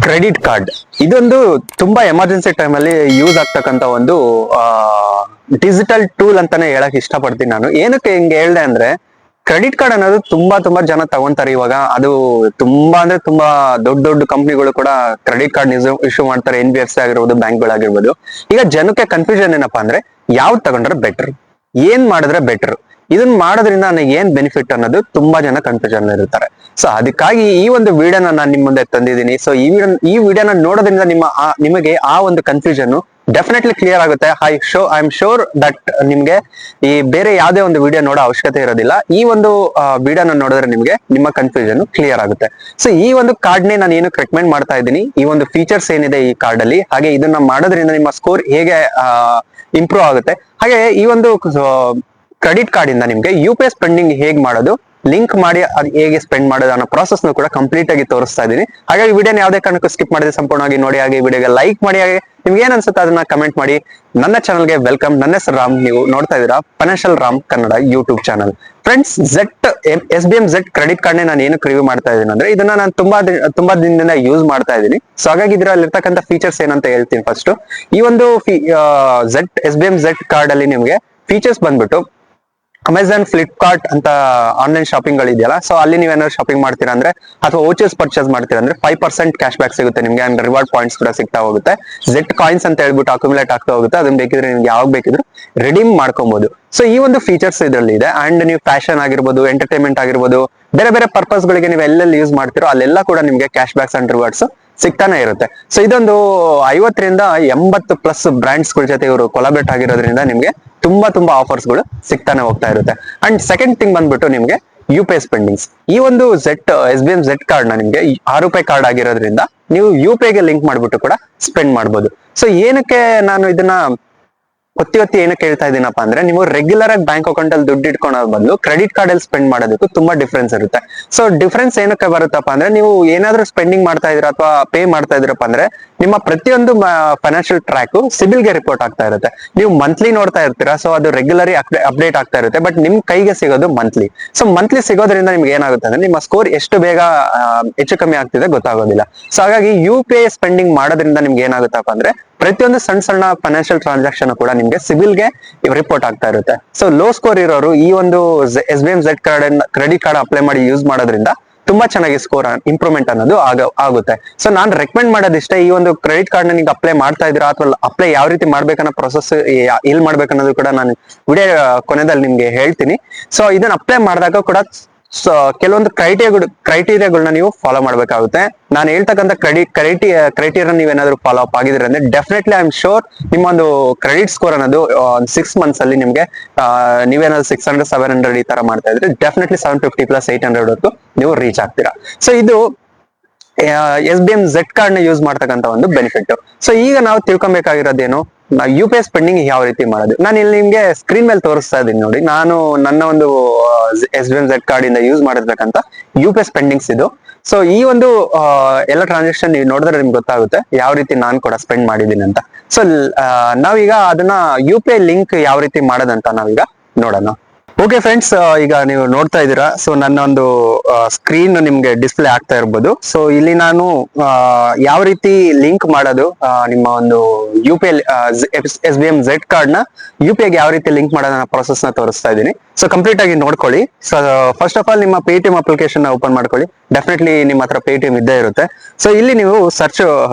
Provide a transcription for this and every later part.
Credit card ಇದೊಂದು ತುಂಬಾ emergency time ಅಲ್ಲಿ ಯೂಸ್ ಆಗ್ತಕ್ಕಂತ ಒಂದು ಡಿಜಿಟಲ್ ಟೂಲ್ ಅಂತಾನೆ ಹೇಳಕ್ ಇಷ್ಟಪಡ್ತೀನಿ ನಾನು. ಏನಕ್ಕೆ ಹಿಂಗೆ ಹೇಳ್ದೆ ಅಂದ್ರೆ, ಕ್ರೆಡಿಟ್ ಕಾರ್ಡ್ ಅನ್ನೋದು ತುಂಬಾ ಜನ ತಗೊಂತಾರೆ ಇವಾಗ. ಅದು ತುಂಬಾ ಅಂದ್ರೆ ತುಂಬಾ ದೊಡ್ಡ ದೊಡ್ಡ ಕಂಪ್ನಿಗಳು ಕೂಡ ಕ್ರೆಡಿಟ್ ಕಾರ್ಡ್ ಇಶ್ಯೂ ಮಾಡ್ತಾರೆ, NBFC ಆಗಿರ್ಬೋದು, ಬ್ಯಾಂಕ್ಗಳಾಗಿರ್ಬೋದು. ಈಗ ಜನಕ್ಕೆ ಕನ್ಫ್ಯೂಷನ್ ಏನಪ್ಪಾ ಅಂದ್ರೆ, ಯಾವ್ದು ತಗೊಂಡ್ರೆ ಬೆಟರ್, ಏನ್ ಮಾಡಿದ್ರೆ ಬೆಟರ್, ಇದನ್ನ ಮಾಡೋದ್ರಿಂದ ನನಗೆ ಏನ್ ಬೆನಿಫಿಟ್ ಅನ್ನೋದು ತುಂಬಾ ಜನ ಕನ್ಫ್ಯೂಷನ್ ಇರ್ತಾರೆ. ಸೊ ಅದಕ್ಕಾಗಿ ಈ ಒಂದು ವಿಡಿಯೋನ ನಾನು ನಿಮ್ ಮುಂದೆ ತಂದಿದ್ದೀನಿ. ಸೊ ಈ ವಿಡಿಯೋನ ನೋಡೋದ್ರಿಂದ ನಿಮಗೆ ಆ ಒಂದು ಕನ್ಫ್ಯೂಷನ್ ಡೆಫಿನೆಟ್ಲಿ ಕ್ಲಿಯರ್ ಆಗುತ್ತೆ. ಐ ಆಮ್ ಶೋರ್ ದಟ್ ನಿಮ್ಗೆ ಈ ಬೇರೆ ಯಾವುದೇ ಒಂದು ವಿಡಿಯೋ ನೋಡೋ ಅವಶ್ಯಕತೆ ಇರೋದಿಲ್ಲ. ಈ ಒಂದು ವಿಡಿಯೋನ ನೋಡಿದ್ರೆ ನಿಮ್ಗೆ ನಿಮ್ಮ ಕನ್ಫ್ಯೂಷನ್ ಕ್ಲಿಯರ್ ಆಗುತ್ತೆ. ಸೊ ಈ ಒಂದು ಕಾರ್ಡ್ ನೇ ನಾನು ಏನಕ್ಕೆ ರೆಕಮೆಂಡ್ ಮಾಡ್ತಾ ಇದ್ದೀನಿ, ಈ ಒಂದು ಫೀಚರ್ಸ್ ಏನಿದೆ ಈ ಕಾರ್ಡ್ ಅಲ್ಲಿ, ಹಾಗೆ ಇದನ್ನ ಮಾಡೋದ್ರಿಂದ ನಿಮ್ಮ ಸ್ಕೋರ್ ಹೇಗೆ ಇಂಪ್ರೂವ್ ಆಗುತ್ತೆ, ಹಾಗೆ ಈ ಒಂದು ಕ್ರೆಡಿಟ್ ಕಾರ್ಡ್ ಇಂದ ನಿಮ್ಗೆ UPI ಸ್ಪೆಂಡಿಂಗ್ ಹೇಗ್ ಮಾಡೋದು, ಲಿಂಕ್ ಮಾಡಿ ಅದು ಹೇಗೆ ಸ್ಪೆಂಡ್ ಮಾಡೋದು ಅನ್ನೋ ಪ್ರಾಸೆಸ್ ಕೂಡ ಕಂಪ್ಲೀಟ್ ಆಗಿ ತೋರಿಸ್ತಾ ಇದೀನಿ. ಹಾಗಾಗಿ ವಿಡಿಯೋನ ಯಾವುದೇ ಕಾರಣಕ್ಕೂ ಸ್ಕಿಪ್ ಮಾಡಿದ್ರೆ ಸಂಪೂರ್ಣವಾಗಿ ನೋಡಿ, ಹಾಗೆ ವಿಡಿಯೋಗೆ ಲೈಕ್ ಮಾಡಿ, ಹಾಗೆ ನಿಮ್ಗೆ ಏನ್ ಅನ್ಸುತ್ತೆ ಅದನ್ನ ಕಮೆಂಟ್ ಮಾಡಿ. ನನ್ನ ಚಾನಲ್ಗೆ ವೆಲ್ಕಮ್. ನನ್ನ ಹೆಸರು ರಾಮ್, ನೀವು ನೋಡ್ತಾ ಇದೀರಾ financial Ram Kannada YouTube channel. Friends, SBM Z credit card ನಾನು ಏನಕ್ಕೆ ರಿವ್ಯೂ ಮಾಡ್ತಾ ಇದೀನಿ ಅಂದ್ರೆ, ಇದನ್ನ ನಾನು ತುಂಬಾ ದಿನದಿಂದ ಯೂಸ್ ಮಾಡ್ತಾ ಇದ್ದೀನಿ. ಸೊ ಹಾಗಾಗಿ ಇದರಲ್ಲಿ ಇರ್ತಕ್ಕಂಥ ಫೀಚರ್ಸ್ ಏನಂತ ಹೇಳ್ತೀನಿ. ಫಸ್ಟ್ ಈ ಒಂದು SBM Z ಕಾರ್ಡ್ ಅಲ್ಲಿ ನಿಮ್ಗೆ ಫೀಚರ್ಸ್ ಬಂದ್ಬಿಟ್ಟು, ಅಮೆಝಾನ್, ಫ್ಲಿಪ್ಕಾರ್ಟ್ ಅಂತ ಆನ್ಲೈನ್ ಶಾಪಿಂಗ್ ಗಳಿದೆಯಲ್ಲ, ಸೊ ಅಲ್ಲಿ ನೀವೇನಾದ್ರು ಶಾಪಿಂಗ್ ಮಾಡ್ತೀರಾ ಅಂದ್ರೆ, ಅಥವಾ ವೋಚರ್ಸ್ ಪರ್ಚೇಸ್ ಮಾಡ್ತೀರಾ ಅಂದ್ರೆ 5% ಕ್ಯಾಶ್ ಬ್ಯಾಕ್ ಸಿಗುತ್ತೆ ನಿಮ್ಗೆ, ಅಂಡ್ ರಿವಾರ್ಡ್ ಪಾಯಿಂಟ್ಸ್ ಕೂಡ ಸಿಗ್ತಾ ಹೋಗುತ್ತೆ. Z ಕಾಯಿನ್ಸ್ ಅಂತ ಹೇಳ್ಬಿಟ್ಟು ಅಕ್ಯುಮುಲೇಟ್ ಆಗ್ತಾ ಹೋಗುತ್ತೆ. ಅದನ್ನ ಬೇಕಿದ್ರೆ ನಿಮ್ಗೆ ಯಾವಾಗ ಬೇಕಿದ್ರು ರಿಡೀಮ್ ಮಾಡ್ಕೊಬಹುದು. ಸೊ ಈ ಒಂದು ಫೀಚರ್ಸ್ ಇದರಲ್ಲಿ ಇದೆ. ಅಂಡ್ ನೀವು ಫ್ಯಾಷನ್ ಆಗಿರ್ಬೋದು, ಎಂಟರ್ಟೈನ್ಮೆಂಟ್ ಆಗಿರ್ಬೋದು, ಬೇರೆ ಬೇರೆ ಪರ್ಪಸ್ ಗಳಿಗೆ ನೀವು ಎಲ್ಲೆಲ್ಲಿ ಯೂಸ್ ಮಾಡ್ತೀರೋ ಅಲ್ಲೆಲ್ಲ ಕೂಡ ನಿಮ್ಗೆ ಕ್ಯಾಶ್ ಬ್ಯಾಕ್ಸ್ ಅಂಡ್ ರಿವಾರ್ಡ್ಸ್ ಸಿಗ್ತಾನೆ ಇರುತ್ತೆ. ಸೊ ಇದೊಂದು 50ರಿಂದ 80+ ಬ್ರಾಂಡ್ಸ್ ಗಳ ಜೊತೆ ಇವರು ಕೊಲಾಬರೇಟ್ ಆಗಿರೋದ್ರಿಂದ ನಿಮ್ಗೆ ತುಂಬಾ ಆಫರ್ಸ್ ಗಳು ಸಿಗ್ತಾನೆ ಹೋಗ್ತಾ ಇರುತ್ತೆ. ಅಂಡ್ ಸೆಕೆಂಡ್ ಥಿಂಗ್ ಬಂದ್ಬಿಟ್ಟು ನಿಮ್ಗೆ UPI ಸ್ಪೆಂಡಿಂಗ್ಸ್. ಈ ಒಂದು SBM Z ಕಾರ್ಡ್ ನ ನಿಮ್ಗೆ ₹6 ಕಾರ್ಡ್ ಆಗಿರೋದ್ರಿಂದ ನೀವು UPI ಗೆ ಲಿಂಕ್ ಮಾಡ್ಬಿಟ್ಟು ಕೂಡ ಸ್ಪೆಂಡ್ ಮಾಡ್ಬೋದು. ಸೊ ಏನಕ್ಕೆ ನಾನು ಇದನ್ನ ಒತ್ತಿ ಏನಕ್ಕೆ ಹೇಳ್ತಾ ಇದೀನಪ್ಪ ಅಂದ್ರೆ, ನೀವು ರೆಗ್ಯುಲರ್ ಆಗಿ ಬ್ಯಾಂಕ್ ಅಕೌಂಟ್ ಅಲ್ಲಿ ದುಡ್ಡು ಇಟ್ಕೊಳ್ಳೋ ಬದಲು ಕ್ರೆಡಿಟ್ ಕಾರ್ಡ್ ಅಲ್ಲಿ ಸ್ಪೆಂಡ್ ಮಾಡೋದಕ್ಕೂ ತುಂಬಾ ಡಿಫ್ರೆನ್ಸ್ ಇರುತ್ತೆ. ಸೊ ಡಿಫ್ರೆನ್ಸ್ ಏನಕ್ಕೆ ಬರುತ್ತಪ್ಪ ಅಂದ್ರೆ, ನೀವು ಏನಾದ್ರೂ ಸ್ಪೆಂಡಿಂಗ್ ಮಾಡ್ತಾ ಇದೀರಾ ಅಥವಾ ಪೇ ಮಾಡ್ತಾ ಇದೀರಪ್ಪ ಅಂದ್ರೆ, ನಿಮ್ಮ ಪ್ರತಿಯೊಂದು ಫೈನಾನ್ಷಿಯಲ್ ಟ್ರ್ಯಾಕ್ ಸಿಬಿಲ್ ಗೆ ರಿಪೋರ್ಟ್ ಆಗ್ತಾ ಇರುತ್ತೆ. ನೀವು ಮಂತ್ಲಿ ನೋಡ್ತಾ ಇರ್ತೀರಾ, ಸೊ ಅದು ರೆಗ್ಯುಲರಿ ಅಪ್ಡೇಟ್ ಆಗ್ತಾ ಇರುತ್ತೆ. ಬಟ್ ನಿಮ್ ಕೈಗೆ ಸಿಗೋದು ಮಂತ್ಲಿ. ಸೊ ಮಂತ್ಲಿ ಸಿಗೋದ್ರಿಂದ ನಿಮ್ಗೆ ಏನಾಗುತ್ತೆ ಅಂದ್ರೆ, ನಿಮ್ಮ ಸ್ಕೋರ್ ಎಷ್ಟು ಬೇಗ ಹೆಚ್ಚು ಕಮ್ಮಿ ಆಗ್ತಿದೆ ಗೊತ್ತಾಗೋದಿಲ್ಲ. ಸೊ ಹಾಗಾಗಿ UPI ಸ್ಪೆಂಡಿಂಗ್ ಮಾಡೋದ್ರಿಂದ ನಿಮ್ಗೆ ಏನಾಗುತ್ತಪ್ಪ ಅಂದ್ರೆ, ಪ್ರತಿಯೊಂದು ಸಣ್ಣ ಫೈನಾನ್ಷಿಯಲ್ ಟ್ರಾನ್ಸಾಕ್ಷನ್ ಕೂಡ ನಿಮ್ಗೆ ಸಿಬಿಲ್ ಗೆ ರಿಪೋರ್ಟ್ ಆಗ್ತಾ ಇರುತ್ತೆ. ಸೊ ಲೋ ಸ್ಕೋರ್ ಇರೋರು ಈ ಒಂದು SBM Z credit card apply ಮಾಡಿ ಯೂಸ್ ಮಾಡೋದ್ರಿಂದ ತುಂಬಾ ಚೆನ್ನಾಗಿ ಸ್ಕೋರ್ ಇಂಪ್ರೂವ್ಮೆಂಟ್ ಅನ್ನೋದು ಆಗುತ್ತೆ. ಸೊ ನಾನ್ ರೆಕಮೆಂಡ್ ಮಾಡೋದಿಷ್ಟೇ, ಈ ಒಂದು ಕ್ರೆಡಿಟ್ ಕಾರ್ಡ್ ನ ನೀವು ಅಪ್ಲೈ ಮಾಡ್ತಾ ಇದ್ದೀರಾ, ಅಥವಾ ಅಪ್ಲೈ ಯಾವ ರೀತಿ ಮಾಡ್ಬೇಕನ್ನೋ ಪ್ರೊಸೆಸ್ ಎಲ್ಲಿ ಮಾಡ್ಬೇಕನ್ನೋದು ಕೂಡ ನಾನು ವಿಡಿಯೋ ಕೊನೆಯಲ್ಲಿ ನಿಮ್ಗೆ ಹೇಳ್ತೀನಿ. ಸೊ ಇದನ್ನ ಅಪ್ಲೈ ಮಾಡಿದಾಗ ಕೂಡ ಸೊ ಕೆಲವೊಂದು ಕ್ರೈಟೀರಿಯಾಗಳನ್ನ ನೀವು ಫಾಲೋ ಮಾಡ್ಬೇಕಾಗುತ್ತೆ. ನಾನು ಹೇಳ್ತಕ್ಕಂಥ ಕ್ರೈಟೀರಿಯಾ ನೀವೇನಾದ್ರೂ ಫಾಲೋ ಅಪ್ ಆಗಿದ್ರೆ ಅಂದ್ರೆ, ಡೆಫಿನೆಟ್ಲಿ ಐ ಆಮ್ ಶೋರ್ ನಿಮ್ಮ ಒಂದು ಕ್ರೆಡಿಟ್ ಸ್ಕೋರ್ ಅನ್ನೋದು 6 months ಅಲ್ಲಿ ನಿಮ್ಗೆ ನೀವೇನಾದ್ರು 600, 700 ಈ ತರ ಮಾಡ್ತಾ ಇದ್ರೆ, ಡೆಫಿನೆಟ್ಲಿ 750 + 800 ಹೊತ್ತು ನೀವು ರೀಚ್ ಆಗ್ತೀರಾ. ಸೊ ಇದು SBM Z ಕಾರ್ಡ್ ನ ಯೂಸ್ ಮಾಡ್ತಕ್ಕಂಥ ಒಂದು ಬೆನಿಫಿಟ್. ಸೊ ಈಗ ನಾವು ತಿಳ್ಕೊಬೇಕಾಗಿರೋದೇನು, UPI ಸ್ಪೆಂಡಿಂಗ್ ಯಾವ ರೀತಿ ಮಾಡೋದು. ನಾನು ಇಲ್ಲಿ ನಿಮ್ಗೆ ಸ್ಕ್ರೀನ್ ಮೇಲೆ ತೋರಿಸ್ತಾ ಇದ್ದೀನಿ ನೋಡಿ. ನಾನು ನನ್ನ ಒಂದು SBM Z ಕಾರ್ಡ್ ಇಂದ ಯೂಸ್ ಮಾಡಿರ್ತಕ್ಕಂಥ UPI ಸ್ಪೆಂಡಿಂಗ್ಸ್ ಇದು. ಸೊ ಈ ಒಂದು ಎಲ್ಲ ಟ್ರಾನ್ಸಾಕ್ಷನ್ ನೀವು ನೋಡಿದ್ರೆ ನಿಮ್ಗೆ ಗೊತ್ತಾಗುತ್ತೆ ಯಾವ ರೀತಿ ನಾನು ಕೂಡ ಸ್ಪೆಂಡ್ ಮಾಡಿದ್ದೀನಿ ಅಂತ. ಸೊ ನಾವೀಗ ಅದನ್ನ UPI ಲಿಂಕ್ ಯಾವ ರೀತಿ ಮಾಡೋದಂತ ನಾವೀಗ ನೋಡೋಣ. ಓಕೆ ಫ್ರೆಂಡ್ಸ್, ಈಗ ನೀವು ನೋಡ್ತಾ ಇದ್ದೀರಾ. ಸೊ ನನ್ನ ಒಂದು ಸ್ಕ್ರೀನ್ ನಿಮ್ಗೆ ಡಿಸ್ಪ್ಲೇ ಆಗ್ತಾ ಇರ್ಬೋದು. ಸೊ ಇಲ್ಲಿ ನಾನು ಯಾವ ರೀತಿ ಲಿಂಕ್ ಮಾಡೋದು, ನಿಮ್ಮ ಒಂದು UPI SBM Z ಕಾರ್ಡ್ ನ UPI ಗೆ ಯಾವ ರೀತಿ ಲಿಂಕ್ ಮಾಡೋದನ್ನ ಪ್ರೊಸೆಸ್ ನ ತೋರಿಸ್ತಾ ಇದ್ದೀನಿ. ಸೊ ಕಂಪ್ಲೀಟ್ ಆಗಿ ನೋಡ್ಕೊಳ್ಳಿ. ಸೊ ಫಸ್ಟ್ ಆಫ್ ಆಲ್ ನಿಮ್ಮ Paytm ಅಪ್ಲಿಕೇಶನ್ ಓಪನ್ ಮಾಡ್ಕೊಳ್ಳಿ. ಡೆಫಿನೆಟ್ಲಿ ನಿಮ್ಮ ಹತ್ರ Paytm ಇದ್ದೇ ಇರುತ್ತೆ. ಸೊ ಇಲ್ಲಿ ನೀವು ಸರ್ಚ್,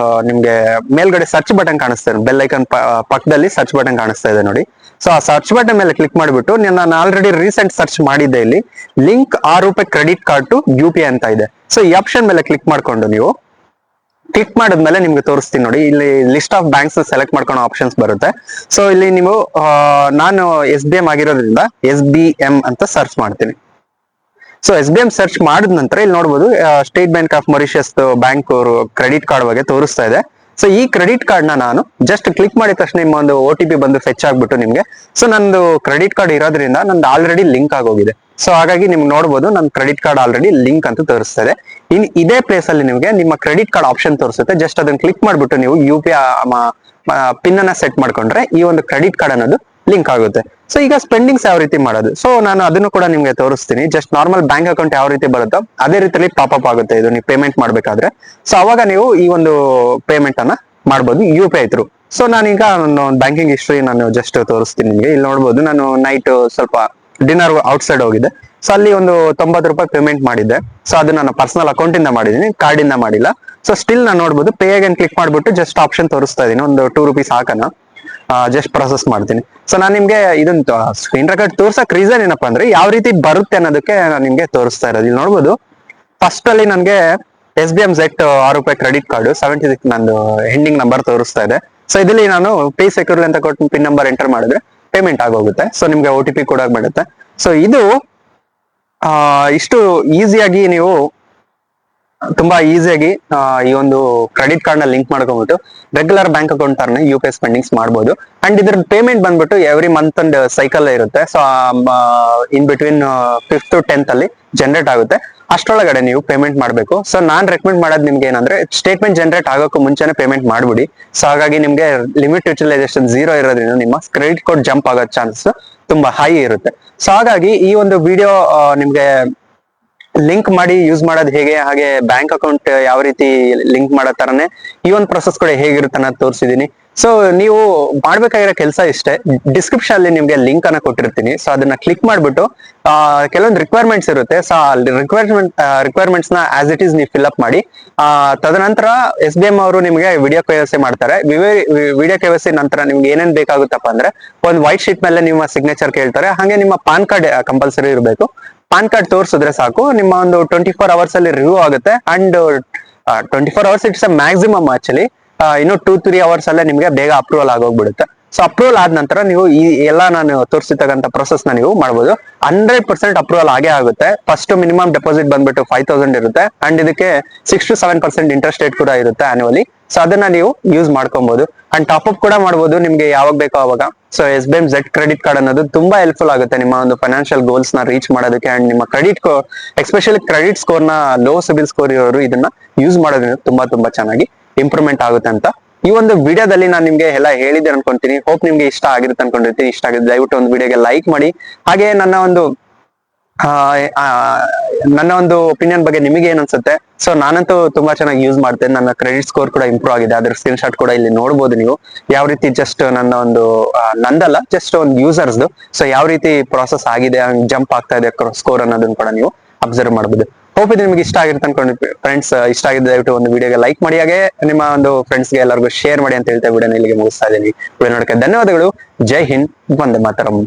ನಿಮ್ಗೆ ಮೇಲ್ಗಡೆ ಸರ್ಚ್ ಬಟನ್ ಕಾಣಿಸ್ತಾ ಇದೆ, ಬೆಲ್ ಐಕಾನ್ ಪಕ್ಕದಲ್ಲಿ ಸರ್ಚ್ ಬಟನ್ ಕಾಣಿಸ್ತಾ ಇದೆ ನೋಡಿ. ಸೊ ಆ ಸರ್ಚ್ ಬಟನ್ ಮೇಲೆ ಕ್ಲಿಕ್ ಮಾಡಿಬಿಟ್ಟು, ನಾನು ಆಲ್ರೆಡಿ ರೀಸೆಂಟ್ ಸರ್ಚ್ ಮಾಡಿದ್ದೆ, ಇಲ್ಲಿ link ₹6 credit card to UPI ಅಂತ ಇದೆ. ಸೊ ಈ ಆಪ್ಷನ್ ಮೇಲೆ ಕ್ಲಿಕ್ ಮಾಡ್ಕೊಂಡು ನೀವು ಕ್ಲಿಕ್ ಮಾಡಿದ್ಮೇಲೆ ನಿಮ್ಗೆ ತೋರಿಸ್ತೀನಿ ನೋಡಿ, ಇಲ್ಲಿ ಲಿಸ್ಟ್ ಆಫ್ ಬ್ಯಾಂಕ್ಸ್ ಸೆಲೆಕ್ಟ್ ಮಾಡ್ಕೊಳ್ಳೋ ಆಪ್ಷನ್ಸ್ ಬರುತ್ತೆ. ಸೊ ಇಲ್ಲಿ ನೀವು ನಾನು SBM ಆಗಿರೋದ್ರಿಂದ SBM ಅಂತ ಸರ್ಚ್ ಮಾಡ್ತೀನಿ. ಸೊ SBM ಸರ್ಚ್ ಮಾಡಿದ ನಂತರ ಇಲ್ಲಿ ನೋಡ್ಬೋದು, state bank of Mauritius bank ಅವರು ಕ್ರೆಡಿಟ್ ಕಾರ್ಡ್ ಬಗ್ಗೆ ತೋರಿಸ್ತಾ ಇದೆ. ಸೊ ಈ ಕ್ರೆಡಿಟ್ ಕಾರ್ಡ್ ನ ನಾನು ಜಸ್ಟ್ ಕ್ಲಿಕ್ ಮಾಡಿದ ತಕ್ಷಣ ನಿಮ್ಮ ಒಂದು OTP ಬಂದು ಫೆಚ್ ಆಗ್ಬಿಟ್ಟು ನಿಮ್ಗೆ, ಸೊ ನಂದು ಕ್ರೆಡಿಟ್ ಕಾರ್ಡ್ ಇರೋದ್ರಿಂದ ನಂದು ಆಲ್ರೆಡಿ ಲಿಂಕ್ ಆಗೋಗಿದೆ. ಸೊ ಹಾಗಾಗಿ ನಿಮ್ಗೆ ನೋಡ್ಬೋದು, ನನ್ನ ಕ್ರೆಡಿಟ್ ಕಾರ್ಡ್ ಆಲ್ರೆಡಿ ಲಿಂಕ್ ಅಂತ ತೋರಿಸ್ತಾ ಇದೆ. ಇದೇ ಪ್ಲೇಸ್ ಅಲ್ಲಿ ನಿಮ್ಗೆ ನಿಮ್ಮ ಕ್ರೆಡಿಟ್ ಕಾರ್ಡ್ ಆಪ್ಷನ್ ತೋರಿಸುತ್ತೆ. ಜಸ್ಟ್ ಅದನ್ನ ಕ್ಲಿಕ್ ಮಾಡ್ಬಿಟ್ಟು ನೀವು UPI ಪಿನ್ ಅನ್ನ ಸೆಟ್ ಮಾಡ್ಕೊಂಡ್ರೆ ಈ ಒಂದು ಕ್ರೆಡಿಟ್ ಕಾರ್ಡ್ ಅನ್ನೋದು ಲಿಂಕ್ ಆಗುತ್ತೆ. ಸೊ ಈಗ ಸ್ಪೆಂಡಿಂಗ್ಸ್ ಯಾವ ರೀತಿ ಮಾಡೋದು, ಸೊ ನಾನು ಅದನ್ನು ಕೂಡ ನಿಮ್ಗೆ ತೋರಿಸ್ತೀನಿ. ಜಸ್ಟ್ ನಾರ್ಮಲ್ ಬ್ಯಾಂಕ್ ಅಕೌಂಟ್ ಯಾವ ರೀತಿ ಬರುತ್ತೋ ಅದೇ ರೀತಿಯಲ್ಲಿ ಪಾಪಪ್ ಆಗುತ್ತೆ ಇದು ನೀವು ಪೇಮೆಂಟ್ ಮಾಡ್ಬೇಕಾದ್ರೆ. ಸೊ ಅವಾಗ ನೀವು ಈ ಒಂದು ಪೇಮೆಂಟ್ ಅನ್ನ ಮಾಡ್ಬೋದು UPI ಥ್ರೂ. ಸೊ ನಾನೀಗ ನನ್ನ ಬ್ಯಾಂಕಿಂಗ್ ಹಿಸ್ಟ್ರಿ ನಾನು ಜಸ್ಟ್ ತೋರಿಸ್ತೀನಿ ನಿಮ್ಗೆ. ಇಲ್ಲಿ ನೋಡ್ಬೋದು, ನಾನು ನೈಟ್ ಸ್ವಲ್ಪ ಡಿನ್ನರ್ ಔಟ್ಸೈಡ್ ಹೋಗಿದ್ದೆ. ಸೊ ಅಲ್ಲಿ ಒಂದು 90 ರೂಪಾಯಿ ಪೇಮೆಂಟ್ ಮಾಡಿದ್ದೆ. ಸೊ ಅದು ನನ್ನ ಪರ್ಸನಲ್ ಅಕೌಂಟ್ ಇಂದ ಮಾಡಿದೀನಿ, ಕಾರ್ಡ್ ಇಂದ ಮಾಡಿಲ್ಲ. ಸೊ ಸ್ಟಿಲ್ ನಾನು ನೋಡ್ಬೋದು ಪೇ ಅಗೇನ್ ಕ್ಲಿಕ್ ಮಾಡ್ಬಿಟ್ಟು ಜಸ್ಟ್ ಆಪ್ಷನ್ ತೋರಿಸ್ತಾ ಇದೀನಿ, ಒಂದು 2 ರೂಪೀಸ್ ಹಾಕೋಣ, ಜಸ್ಟ್ ಪ್ರೊಸೆಸ್ ಮಾಡ್ತೀನಿ. ಸೊ ನಾನು ನಿಮ್ಗೆ ಇದನ್ನ ಸ್ಕ್ರೀನ್ ರೆಕಾರ್ಡ್ ತೋರ್ಸಕ್ ರೀಸನ್ ಏನಪ್ಪಾ ಅಂದ್ರೆ ಯಾವ ರೀತಿ ಬರುತ್ತೆ ಅನ್ನೋದಕ್ಕೆ ನಾನು ನಿಮ್ಗೆ ತೋರಿಸ್ತಾ ಇರೋದು. ಇಲ್ಲಿ ನೋಡ್ಬೋದು, ಫಸ್ಟ್ ಅಲ್ಲಿ ನನ್ಗೆ SBM Z 6 ರೂಪಾಯಿ ಕ್ರೆಡಿಟ್ ಕಾರ್ಡ್ 76 ನಂದು ಹೆಂಡಿಂಗ್ ನಂಬರ್ ತೋರಿಸ್ತಾ ಇದೆ. ಸೊ ಇದರಲ್ಲಿ ನಾನು ಪೇ ಸೆಕ್ಯೂರ್ ಅಂತ ಕೊಟ್ಟು ಪಿನ್ ನಂಬರ್ ಎಂಟರ್ ಮಾಡಿದ್ರೆ ಪೇಮೆಂಟ್ ಆಗೋಗುತ್ತೆ. ಸೊ ನಿಮ್ಗೆ OTP ಕೂಡ ಮಾಡುತ್ತೆ. ಸೊ ಇದು ಇಷ್ಟು ಈಸಿಯಾಗಿ ನೀವು ತುಂಬಾ ಈಸಿಯಾಗಿ ಈ ಒಂದು ಕ್ರೆಡಿಟ್ ಕಾರ್ಡ್ ನ ಲಿಂಕ್ ಮಾಡ್ಕೊಂಡ್ಬಿಟ್ಟು ರೆಗ್ಯುಲರ್ ಬ್ಯಾಂಕ್ ಅಕೌಂಟ್ ತರನೇ UPI ಸ್ಪೆಂಡಿಂಗ್ಸ್ ಮಾಡ್ಬೋದು. ಅಂಡ್ ಇದ್ರ ಪೇಮೆಂಟ್ ಬಂದ್ಬಿಟ್ಟು ಎವ್ರಿ ಮಂತ್ ಅಂಡ್ ಸೈಕಲ್ ಇರುತ್ತೆ. So in between 5th to 10th ಅಲ್ಲಿ ಜನರೇಟ್ ಆಗುತ್ತೆ. ಅಷ್ಟರೊಳಗಡೆ ನೀವು ಪೇಮೆಂಟ್ ಮಾಡಬೇಕು. ಸೊ ನಾನ್ ರೆಕಮೆಂಡ್ ಮಾಡೋದು ನಿಮ್ಗೆ ಏನಂದ್ರೆ ಸ್ಟೇಟ್ಮೆಂಟ್ ಜನರೇಟ್ ಆಗೋಕ್ಕೂ ಮುಂಚೆನೆ ಪೇಮೆಂಟ್ ಮಾಡ್ಬಿಡಿ. ಸೊ ಹಾಗಾಗಿ ನಿಮ್ಗೆ ಲಿಮಿಟ್ ಯುಟಿಲೈಸೇಷನ್ 0 ಇರೋದ್ರಿಂದ ನಿಮ್ಮ ಕ್ರೆಡಿಟ್ ಕೋಡ್ ಜಂಪ್ ಆಗೋ ಚಾನ್ಸಸ್ ತುಂಬಾ ಹೈ ಇರುತ್ತೆ. ಸೊ ಹಾಗಾಗಿ ಈ ಒಂದು ವಿಡಿಯೋ ನಿಮ್ಗೆ ಲಿಂಕ್ ಮಾಡಿ ಯೂಸ್ ಮಾಡೋದು ಹೇಗೆ, ಹಾಗೆ ಬ್ಯಾಂಕ್ ಅಕೌಂಟ್ ಯಾವ ರೀತಿ ಲಿಂಕ್ ಮಾಡೋ ತರನೇ ಈ ಒಂದು ಪ್ರೊಸೆಸ್ ಕೂಡ ಹೇಗಿರುತ್ತೆ ಅನ್ನೋದು ತೋರಿಸಿದೀನಿ. ಸೊ ನೀವು ಮಾಡ್ಬೇಕಾಗಿರೋ ಕೆಲಸ ಇಷ್ಟೇ, ಡಿಸ್ಕ್ರಿಪ್ಷನ್ ಅಲ್ಲಿ ನಿಮ್ಗೆ ಲಿಂಕ್ ಅನ್ನ ಕೊಟ್ಟಿರ್ತೀನಿ. ಸೊ ಅದನ್ನ ಕ್ಲಿಕ್ ಮಾಡ್ಬಿಟ್ಟು ಕೆಲವೊಂದು ರಿಕ್ವೈರ್ಮೆಂಟ್ಸ್ ಇರುತ್ತೆ. ಸೊ ರಿಕ್ವೈರ್ಮೆಂಟ್ಸ್ ನ ಆಸ್ ಇಟ್ ಈಸ್ ನೀವು ಫಿಲ್ ಅಪ್ ಮಾಡಿ. ತದನಂತರ SBM ಅವರು ನಿಮಗೆ ವಿಡಿಯೋ KYC ಮಾಡ್ತಾರೆ. ವಿಡಿಯೋ KYC ನಂತರ ನಿಮ್ಗೆ ಏನೇನ್ ಬೇಕಾಗುತ್ತಪ್ಪ ಅಂದ್ರೆ ಒಂದು ವೈಟ್ ಶೀಟ್ ಮೇಲೆ ನಿಮ್ಮ ಸಿಗ್ನೇಚರ್ ಕೇಳ್ತಾರೆ. ಹಾಗೆ ನಿಮ್ಮ ಪಾನ್ ಕಾರ್ಡ್ ಕಂಪಲ್ಸರಿ ಇರಬೇಕು. ಪಾನ್ ಕಾರ್ಡ್ ತೋರಿಸಿದ್ರೆ ಸಾಕು, ನಿಮ್ಮ ಒಂದು 24 ಅವರ್ಸ್ ಅಲ್ಲಿ ರಿವ್ಯೂ ಆಗುತ್ತೆ. And 24 hours it's a maximum actually. ಇನ್ನು 2-3 ಅವರ್ಸ್ ಅಲ್ಲೇ ನಿಮ್ಗೆ ಬೇಗ ಅಪ್ರೂವಲ್ ಆಗೋಗ್ಬಿಡುತ್ತೆ. ಸೊ ಅಪ್ರೂವಲ್ ಆದ ನಂತರ ನೀವು ಈ ಎಲ್ಲಾ ನಾನು ತೋರಿಸಿರ್ತಕ್ಕಂಥ ಪ್ರೊಸೆಸ್ ನ ನೀವು ಮಾಡಬಹುದು. 100% ಅಪ್ರೂವಲ್ ಆಗೇ ಆಗುತ್ತೆ. ಫಸ್ಟ್ ಮಿನಿಮಮ್ ಡೆಪಾಸಿಟ್ ಬಂದ್ಬಿಟ್ಟು 5000 ಇರುತ್ತೆ. ಅಂಡ್ ಇದಕ್ಕೆ 6 to 7% ಇಂಟ್ರೆಸ್ಟ್ ರೇಟ್ ಕೂಡ ಇರುತ್ತೆ ಆನ್ಯುವಲಿ. ಸೊ ಅದನ್ನ ನೀವು ಯೂಸ್ ಮಾಡ್ಕೊಬಹುದು. ಅಂಡ್ ಟಾಪ್ ಅಪ್ ಕೂಡ ಮಾಡಬಹುದು ನಿಮ್ಗೆ ಯಾವಾಗ ಬೇಕೋ ಅವಾಗ. So SBM Z credit card ಅನ್ನೋದು ತುಂಬಾ ಹೆಲ್ಪ್ಫುಲ್ ಆಗುತ್ತೆ ನಿಮ್ಮ ಒಂದು ಫೈನಾನ್ಷಿಯಲ್ ಗೋಲ್ಸ್ ನ ರೀಚ್ ಮಾಡೋದಕ್ಕೆ. ಅಂಡ್ ನಿಮ್ಮ ಎಸ್ಪೆಷಲಿ ಕ್ರೆಡಿಟ್ ಸ್ಕೋರ್ ನ ಲೋ ಸಿಬಿಲ್ ಸ್ಕೋರ್ ಇರೋರು ಇದನ್ನ ಯೂಸ್ ಮಾಡೋದ್ರಿಂದ ತುಂಬಾ ಚೆನ್ನಾಗಿ ಇಂಪ್ರೂವ್ಮೆಂಟ್ ಆಗುತ್ತೆ ಅಂತ ಈ ಒಂದು ವಿಡಿಯೋದಲ್ಲಿ ನಾನು ನಿಮ್ಗೆ ಎಲ್ಲ ಹೇಳಿದ್ದೆ ಅನ್ಕೊಂತೀನಿ. ಹೋಪ್ ನಿಮ್ಗೆ ಇಷ್ಟ ಆಗಿರುತ್ತೆ ಅನ್ಕೊಂಡಿರ್ತೀನಿ. ಇಷ್ಟ ಆಗಿದ್ರೆ ದಯವಿಟ್ಟು ಒಂದು ವಿಡಿಯೋಗೆ ಲೈಕ್ ಮಾಡಿ. ಹಾಗೆ ನನ್ನ ಒಂದು ಒಪಿನಿಯನ್ ಬಗ್ಗೆ ನಿಮಗೆ ಏನ್ ಅನ್ಸುತ್ತೆ? ಸೊ ನಾನಂತೂ ತುಂಬಾ ಚೆನ್ನಾಗಿ ಯೂಸ್ ಮಾಡ್ತೇನೆ. ನನ್ನ ಕ್ರೆಡಿಟ್ ಸ್ಕೋರ್ ಕೂಡ ಇಂಪ್ರೂವ್ ಆಗಿದೆ. ಅದ್ರ ಸ್ಕ್ರೀನ್ ಶಾಟ್ ಕೂಡ ಇಲ್ಲಿ ನೋಡ್ಬೋದು ನೀವು. ಯಾವ ರೀತಿ ಜಸ್ಟ್ ನನ್ನ ಒಂದು ನಂದಲ್ಲ, ಜಸ್ಟ್ ಒಂದು ಯೂಸರ್ಸ್ದು. ಸೊ ಯಾವ ರೀತಿ ಪ್ರಾಸೆಸ್ ಆಗಿದೆ, ಜಂಪ್ ಆಗ್ತಾ ಇದೆ ಸ್ಕೋರ್ ಅನ್ನೋದನ್ನ ಕೂಡ ನೀವು ಅಬ್ಸರ್ವ್ ಮಾಡಬಹುದು. ಹೋಪ್ ಇದು ನಿಮ್ಗೆ ಇಷ್ಟ ಆಗಿರುತ್ತೆ ಅನ್ಕೊಂಡು ಫ್ರೆಂಡ್ಸ್. ಇಷ್ಟ ಆಗಿದ್ರೆ ದಯವಿಟ್ಟು ಒಂದು ವಿಡಿಯೋಗೆ ಲೈಕ್ ಮಾಡಿ. ಹಾಗೆ ನಿಮ್ಮ ಒಂದು ಫ್ರೆಂಡ್ಸ್ಗೆ ಎಲ್ಲರಿಗೂ ಶೇರ್ ಮಾಡಿ ಅಂತ ಹೇಳ್ತಾ ವಿಡಿಯೋನ ಇಲ್ಲಿಗೆ ಮುಗಿಸ್ತಾ ಇದ್ದೀನಿ. ವಿಡಿಯೋ ನೋಡಕ್ಕೆ ಧನ್ಯವಾದಗಳು. ಜೈ ಹಿಂದ್, ವಂದೇ ಮಾತರಂ.